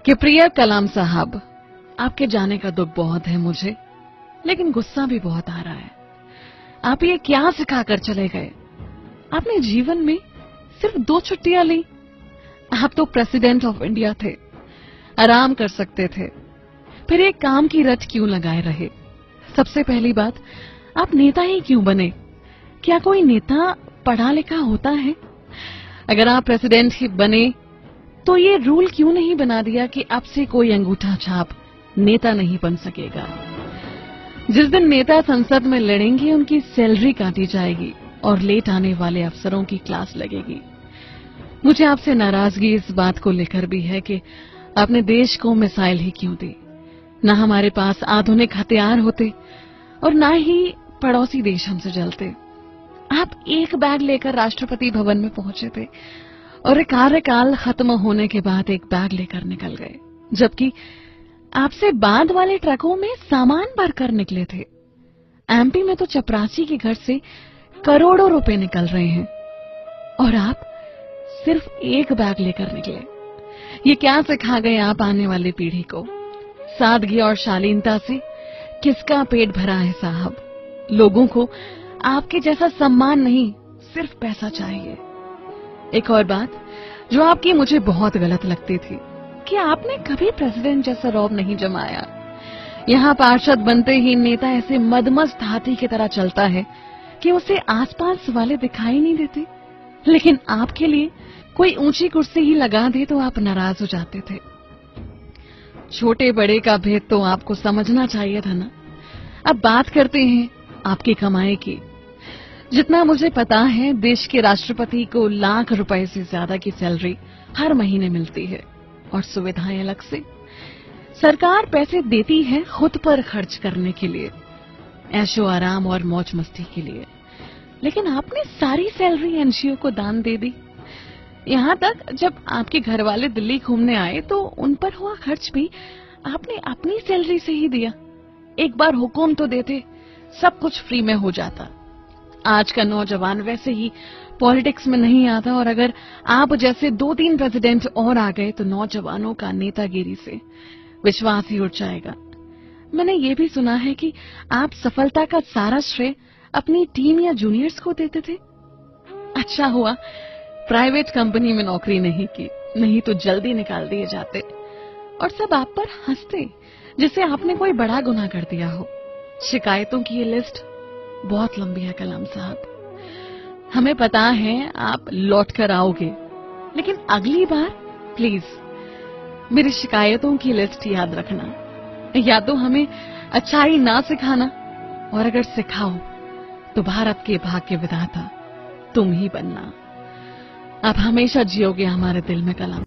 कि प्रिय कलाम साहब, आपके जाने का दुख बहुत है मुझे, लेकिन गुस्सा भी बहुत आ रहा है। आप ये क्या सिखाकर चले गए? आपने जीवन में सिर्फ 2 छुट्टियां ली। आप तो प्रेसिडेंट ऑफ इंडिया थे, आराम कर सकते थे, फिर एक काम की रट क्यों लगाए रहे? सबसे पहली बात, आप नेता ही क्यों बने? क्या कोई नेता पढ़ा लिखा होता है? अगर आप प्रेसिडेंट ही बने तो ये रूल क्यों नहीं बना दिया कि आपसे कोई अंगूठा छाप नेता नहीं बन सकेगा? जिस दिन नेता संसद में लड़ेंगे उनकी सैलरी काटी जाएगी और लेट आने वाले अफसरों की क्लास लगेगी। मुझे आपसे नाराजगी इस बात को लेकर भी है कि आपने देश को मिसाइल ही क्यों दी? न हमारे पास आधुनिक हथियार होते और न ही पड़ोसी देश हमसे जलते। आप एक बैग लेकर राष्ट्रपति भवन में पहुंचे थे और कार्यकाल खत्म होने के बाद एक बैग लेकर निकल गए, जबकि आपसे बाद वाले ट्रकों में सामान भरकर निकले थे। एमपी में तो चपरासी के घर से करोड़ों रुपए निकल रहे हैं और आप सिर्फ एक बैग लेकर निकले। ये क्या सिखा गए आप आने वाली पीढ़ी को? सादगी और शालीनता से किसका पेट भरा है साहब? लोगों को आपके जैसा सम्मान नहीं, सिर्फ पैसा चाहिए। एक और बात जो आपकी मुझे बहुत गलत लगती थी कि आपने कभी प्रेसिडेंट जैसा रौब नहीं जमाया। यहाँ पार्षद बनते ही नेता ऐसे मदमस्त हाथी की तरह चलता है कि उसे आसपास वाले दिखाई नहीं देते, लेकिन आपके लिए कोई ऊंची कुर्सी ही लगा दे तो आप नाराज हो जाते थे। छोटे बड़े का भेद तो आपको समझना चाहिए था ना। अब बात करते हैं आपकी कमाई की। जितना मुझे पता है, देश के राष्ट्रपति को लाख रुपए से ज्यादा की सैलरी हर महीने मिलती है और सुविधाएं अलग से। सरकार पैसे देती है खुद पर खर्च करने के लिए, ऐशो आराम और मौज मस्ती के लिए, लेकिन आपने सारी सैलरी एनजीओ को दान दे दी। यहाँ तक जब आपके घर वाले दिल्ली घूमने आए तो उन पर हुआ खर्च भी आपने अपनी सैलरी से ही दिया। एक बार हुक्म तो देते, सब कुछ फ्री में हो जाता। आज का नौजवान वैसे ही पॉलिटिक्स में नहीं आता और अगर आप जैसे 2-3 प्रेसिडेंट और आ गए तो नौजवानों का नेतागिरी से विश्वास ही उठ जाएगा। मैंने ये भी सुना है कि आप सफलता का सारा श्रेय अपनी टीम या जूनियर्स को देते थे। अच्छा हुआ प्राइवेट कंपनी में नौकरी नहीं की, नहीं तो जल्दी निकाल दिए जाते और सब आप पर हंसते जैसे आपने कोई बड़ा गुनाह कर दिया हो। शिकायतों की ये लिस्ट बहुत लंबी है कलाम साहब। हमें पता है आप लौट कर आओगे, लेकिन अगली बार प्लीज मेरी शिकायतों की लिस्ट याद रखना। या तो हमें अच्छाई ना सिखाना, और अगर सिखाओ तो भारत के भाग्य विधाता तुम ही बनना। आप हमेशा जियोगे हमारे दिल में कलाम।